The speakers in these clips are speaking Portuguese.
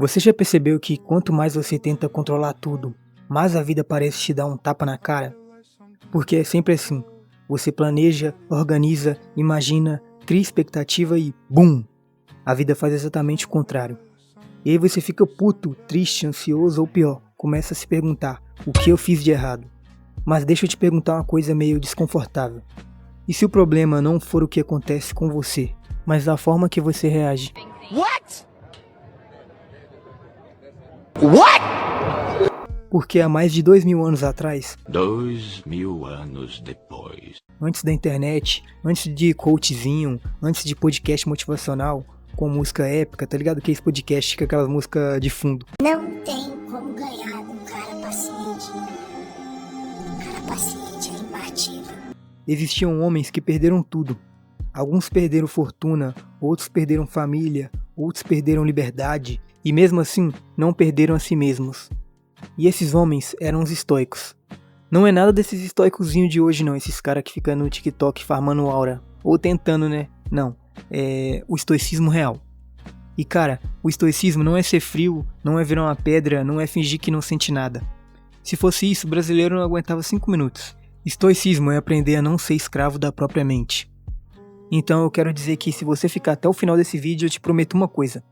Você já percebeu que quanto mais você tenta controlar tudo, mais a vida parece te dar um tapa na cara? Porque é sempre assim. Você planeja, organiza, imagina, cria expectativa e BUM! A vida faz exatamente o contrário. E aí você fica puto, triste, ansioso ou pior, começa a se perguntar, o que eu fiz de errado? Mas deixa eu te perguntar uma coisa meio desconfortável. E se o problema não for o que acontece com você, mas a forma que você reage? What? What? Porque há mais de 2000 anos atrás, 2000 anos depois. antes da internet, antes de coachzinho, antes de podcast motivacional, com música épica, tá ligado? Que é esse podcast com aquelas músicas de fundo. Não tem como ganhar de um cara paciente. Um cara paciente é imbatível. Existiam homens que perderam tudo. Alguns perderam fortuna, outros perderam família, outros perderam liberdade, e mesmo assim, não perderam a si mesmos. E esses homens eram os estoicos. Não é nada desses estoicozinhos de hoje não, esses caras que ficam no TikTok farmando aura. Ou tentando, né? Não, é o estoicismo real. E cara, o estoicismo não é ser frio, não é virar uma pedra, não é fingir que não sente nada. Se fosse isso, o brasileiro não aguentava 5 minutos. Estoicismo é aprender a não ser escravo da própria mente. Então eu quero dizer que se você ficar até o final desse vídeo, eu te prometo uma coisa.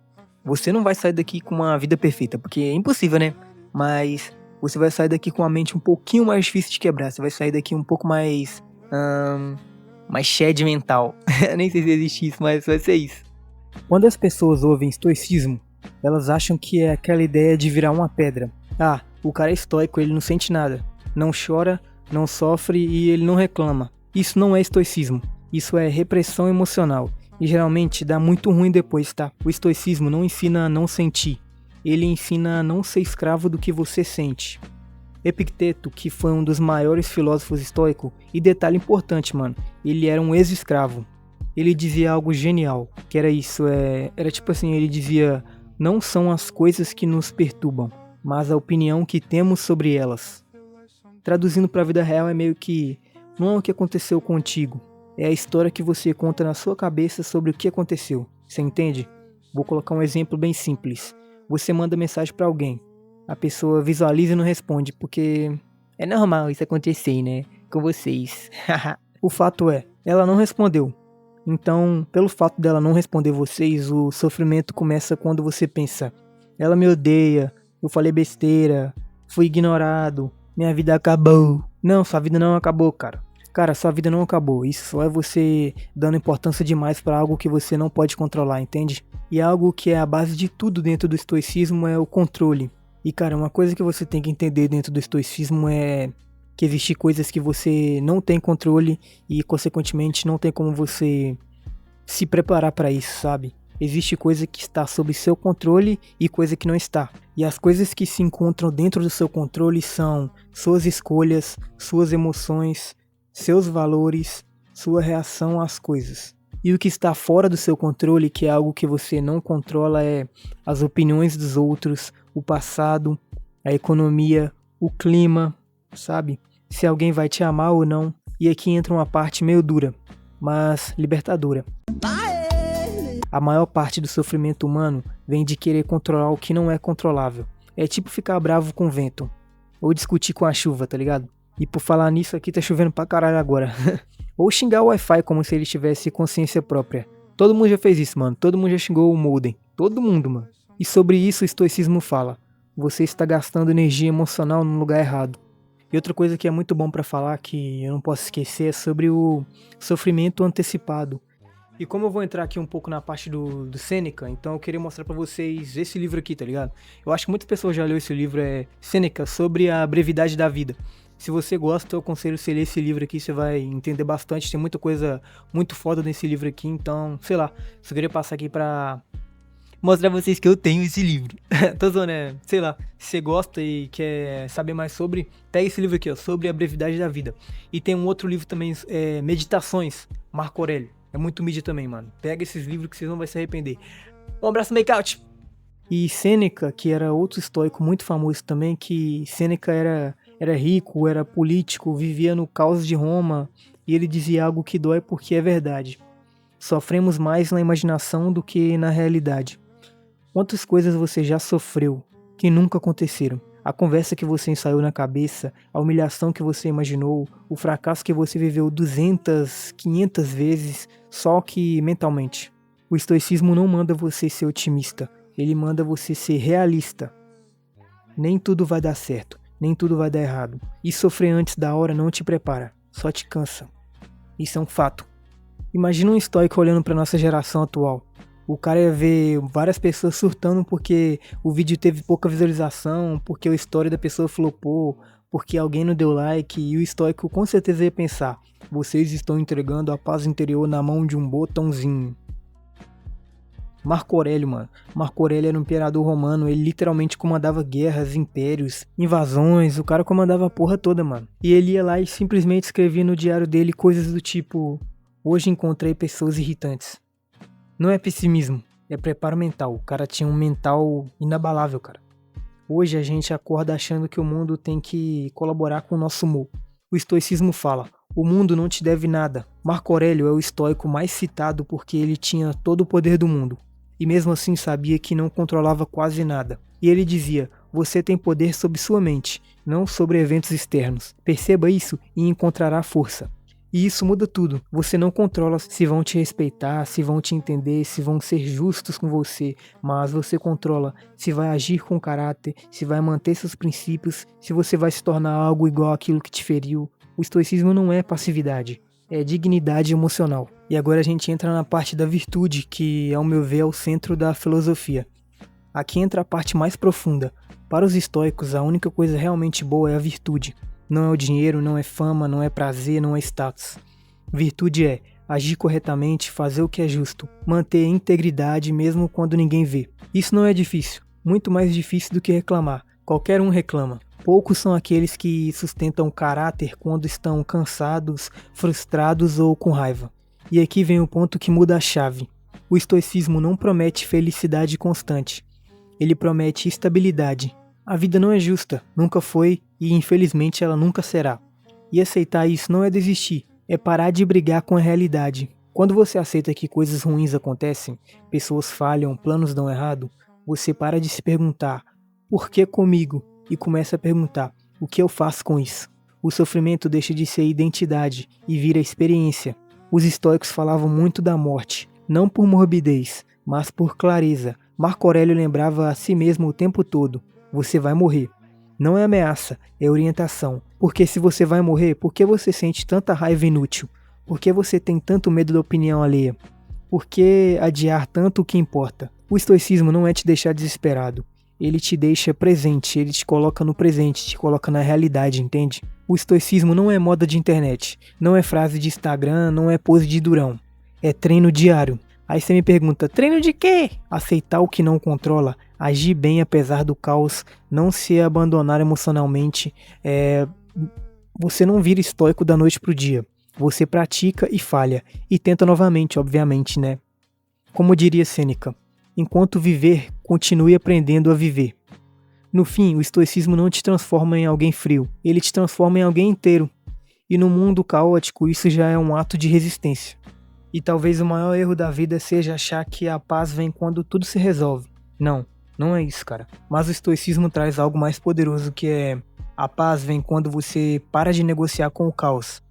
Você não vai sair daqui com uma vida perfeita, porque é impossível, né? Mas você vai sair daqui com a mente um pouquinho mais difícil de quebrar. Você vai sair daqui um pouco mais... mais shed mental. Nem sei se existe isso, mas vai ser isso. Quando as pessoas ouvem estoicismo, elas acham que é aquela ideia de virar uma pedra. Ah, o cara é estoico, ele não sente nada. Não chora, não sofre e ele não reclama. Isso não é estoicismo. Isso é repressão emocional. E geralmente dá muito ruim depois, tá? O estoicismo não ensina a não sentir. Ele ensina a não ser escravo do que você sente. Epicteto, que foi um dos maiores filósofos estoicos, e detalhe importante, mano, ele era um ex-escravo. Ele dizia algo genial, que era isso, era tipo assim, ele dizia, não são as coisas que nos perturbam, mas a opinião que temos sobre elas. Traduzindo para a vida real é meio que, não é o que aconteceu contigo, é a história que você conta na sua cabeça sobre o que aconteceu, você entende? Vou colocar um exemplo bem simples. Você manda mensagem pra alguém, a pessoa visualiza e não responde, porque é normal isso acontecer, né, com vocês. O fato é, ela não respondeu. Então, pelo fato dela não responder vocês, o sofrimento começa quando você pensa, ela me odeia, eu falei besteira, fui ignorado, minha vida acabou. Não, sua vida não acabou, cara. Cara, sua vida não acabou. Isso só é você dando importância demais pra algo que você não pode controlar, entende? E algo que é a base de tudo dentro do estoicismo é o controle. E cara, uma coisa que você tem que entender dentro do estoicismo é que existem coisas que você não tem controle e consequentemente não tem como você se preparar para isso, sabe? Existe coisa que está sob seu controle e coisa que não está. E as coisas que se encontram dentro do seu controle são suas escolhas, suas emoções, seus valores, sua reação às coisas. E o que está fora do seu controle, que é algo que você não controla, é as opiniões dos outros, o passado, a economia, o clima, sabe? Se alguém vai te amar ou não. E aqui entra uma parte meio dura, mas libertadora. A maior parte do sofrimento humano vem de querer controlar o que não é controlável. É tipo ficar bravo com o vento, ou discutir com a chuva, tá ligado? E por falar nisso, aqui tá chovendo pra caralho agora. Ou xingar o Wi-Fi como se ele tivesse consciência própria. Todo mundo já fez isso, mano. Todo mundo já xingou o modem. Todo mundo, mano. E sobre isso o estoicismo fala. Você está gastando energia emocional no lugar errado. E outra coisa que é muito bom pra falar, que eu não posso esquecer, é sobre o sofrimento antecipado. E como eu vou entrar aqui um pouco na parte do Sêneca, então eu queria mostrar pra vocês esse livro aqui, tá ligado? Eu acho que muitas pessoas já leram esse livro, é Sêneca, sobre a brevidade da vida. Se você gosta, eu aconselho você ler esse livro aqui, você vai entender bastante, tem muita coisa muito foda nesse livro aqui, então, sei lá, só queria passar aqui pra mostrar pra vocês que eu tenho esse livro. Tô zoando, sei lá, se você gosta e quer saber mais sobre, pega esse livro aqui, ó, sobre a brevidade da vida. E tem um outro livro também, Meditações, Marco Aurélio, é muito mídia também, mano. Pega esses livros que vocês não vão se arrepender. Um abraço, make-out! E Sêneca, que era outro estoico muito famoso também, que Sêneca era rico, era político, vivia no caos de Roma, e ele dizia algo que dói porque é verdade. Sofremos mais na imaginação do que na realidade. Quantas coisas você já sofreu que nunca aconteceram? A conversa que você ensaiou na cabeça, a humilhação que você imaginou, o fracasso que você viveu 200, 500 vezes, só que mentalmente. O estoicismo não manda você ser otimista, ele manda você ser realista. Nem tudo vai dar certo, nem tudo vai dar errado. E sofrer antes da hora não te prepara, só te cansa. Isso é um fato. Imagina um estoico olhando para nossa geração atual. O cara ia ver várias pessoas surtando porque o vídeo teve pouca visualização, porque a história da pessoa flopou, porque alguém não deu like, e o estoico com certeza ia pensar: vocês estão entregando a paz interior na mão de um botãozinho. Marco Aurélio, mano. Marco Aurélio era um imperador romano, ele literalmente comandava guerras, impérios, invasões, o cara comandava a porra toda, mano. E ele ia lá e simplesmente escrevia no diário dele coisas do tipo: hoje encontrei pessoas irritantes. Não é pessimismo, é preparo mental. O cara tinha um mental inabalável, cara. Hoje a gente acorda achando que o mundo tem que colaborar com o nosso humor. O estoicismo fala: o mundo não te deve nada. Marco Aurélio é o estoico mais citado porque ele tinha todo o poder do mundo. E mesmo assim sabia que não controlava quase nada. E ele dizia: você tem poder sobre sua mente, não sobre eventos externos. Perceba isso e encontrará força. E isso muda tudo. Você não controla se vão te respeitar, se vão te entender, se vão ser justos com você, mas você controla se vai agir com caráter, se vai manter seus princípios, se você vai se tornar algo igual àquilo que te feriu. O estoicismo não é passividade, é dignidade emocional. E agora a gente entra na parte da virtude, que ao meu ver é o centro da filosofia. Aqui entra a parte mais profunda. Para os estoicos, a única coisa realmente boa é a virtude. Não é o dinheiro, não é fama, não é prazer, não é status. Virtude é agir corretamente, fazer o que é justo, manter a integridade mesmo quando ninguém vê. Isso não é difícil, muito mais difícil do que reclamar. Qualquer um reclama. Poucos são aqueles que sustentam o caráter quando estão cansados, frustrados ou com raiva. E aqui vem o ponto que muda a chave. O estoicismo não promete felicidade constante. Ele promete estabilidade. A vida não é justa, nunca foi e infelizmente ela nunca será. E aceitar isso não é desistir, é parar de brigar com a realidade. Quando você aceita que coisas ruins acontecem, pessoas falham, planos dão errado, você para de se perguntar: por que comigo? E começa a perguntar: o que eu faço com isso? O sofrimento deixa de ser identidade e vira experiência. Os estoicos falavam muito da morte, não por morbidez, mas por clareza. Marco Aurélio lembrava a si mesmo o tempo todo: você vai morrer. Não é ameaça, é orientação. Porque se você vai morrer, por que você sente tanta raiva inútil? Por que você tem tanto medo da opinião alheia? Por que adiar tanto o que importa? O estoicismo não é te deixar desesperado. Ele te deixa presente, ele te coloca no presente, te coloca na realidade, entende? O estoicismo não é moda de internet, não é frase de Instagram, não é pose de durão. É treino diário. Aí você me pergunta: treino de quê? Aceitar o que não controla, agir bem apesar do caos, não se abandonar emocionalmente. Você não vira estoico da noite pro dia. Você pratica e falha. E tenta novamente, obviamente, né? Como diria Sêneca: enquanto viver, continue aprendendo a viver. No fim, o estoicismo não te transforma em alguém frio. Ele te transforma em alguém inteiro. E no mundo caótico, isso já é um ato de resistência. E talvez o maior erro da vida seja achar que a paz vem quando tudo se resolve. Não, não é isso, cara. Mas o estoicismo traz algo mais poderoso, que é: a paz vem quando você para de negociar com o caos.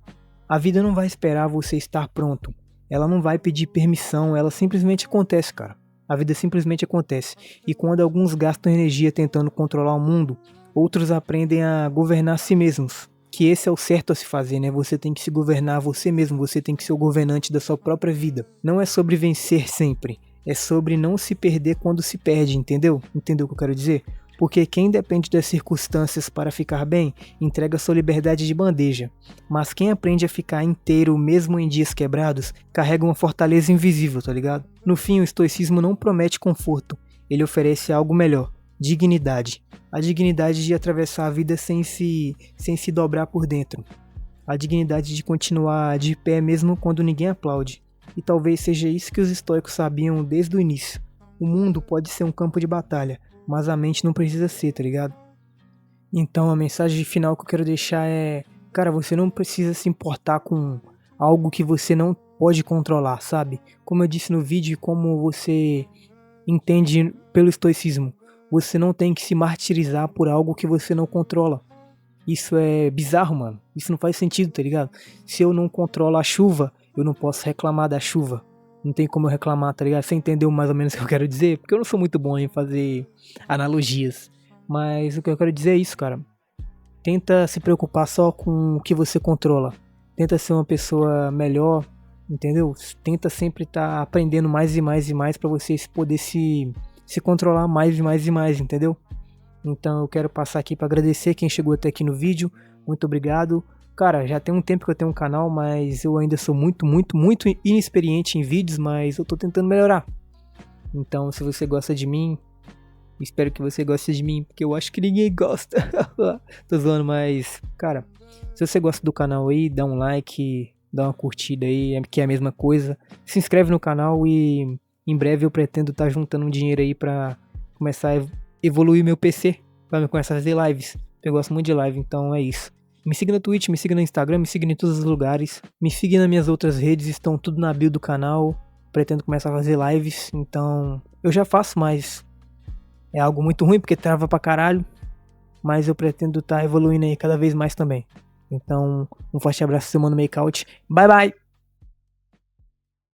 A vida não vai esperar você estar pronto. Ela não vai pedir permissão, ela simplesmente acontece, cara. A vida simplesmente acontece. E quando alguns gastam energia tentando controlar o mundo, outros aprendem a governar a si mesmos. Que esse é o certo a se fazer, né? Você tem que se governar você mesmo, você tem que ser o governante da sua própria vida. Não é sobre vencer sempre, é sobre não se perder quando se perde, entendeu? Entendeu o que eu quero dizer? Porque quem depende das circunstâncias para ficar bem, entrega sua liberdade de bandeja. Mas quem aprende a ficar inteiro mesmo em dias quebrados, carrega uma fortaleza invisível, tá ligado? No fim, o estoicismo não promete conforto, ele oferece algo melhor: dignidade. A dignidade de atravessar a vida sem se dobrar por dentro. A dignidade de continuar de pé mesmo quando ninguém aplaude. E talvez seja isso que os estoicos sabiam desde o início. O mundo pode ser um campo de batalha, mas a mente não precisa ser, tá ligado? Então a mensagem final que eu quero deixar é: cara, você não precisa se importar com algo que você não pode controlar, sabe? Como eu disse no vídeo, como você entende pelo estoicismo. Você não tem que se martirizar por algo que você não controla. Isso é bizarro, mano. Isso não faz sentido, tá ligado? Se eu não controlo a chuva, eu não posso reclamar da chuva. Não tem como eu reclamar, tá ligado? Você entendeu mais ou menos o que eu quero dizer? Porque eu não sou muito bom em fazer analogias. Mas o que eu quero dizer é isso, cara. Tenta se preocupar só com o que você controla. Tenta ser uma pessoa melhor, entendeu? Tenta sempre estar aprendendo mais e mais e mais pra você poder se controlar mais e mais e mais, entendeu? Então eu quero passar aqui pra agradecer quem chegou até aqui no vídeo. Muito obrigado. Cara, já tem um tempo que eu tenho um canal, mas eu ainda sou muito inexperiente em vídeos, mas eu tô tentando melhorar. Então, se você gosta de mim, espero que você goste de mim, porque eu acho que ninguém gosta. Tô zoando, mas, cara, se você gosta do canal aí, dá um like, dá uma curtida aí, que é a mesma coisa. Se inscreve no canal e em breve eu pretendo estar juntando um dinheiro aí pra começar a evoluir meu PC, pra começar a fazer lives. Eu gosto muito de live, então é isso. Me siga no Twitch, me siga no Instagram, me siga em todos os lugares. Me siga nas minhas outras redes, estão tudo na bio do canal. Pretendo começar a fazer lives, então eu já faço, mas é algo muito ruim porque trava pra caralho. Mas eu pretendo estar evoluindo aí cada vez mais também. Então, um forte abraço, seu mano Makeout. Bye bye!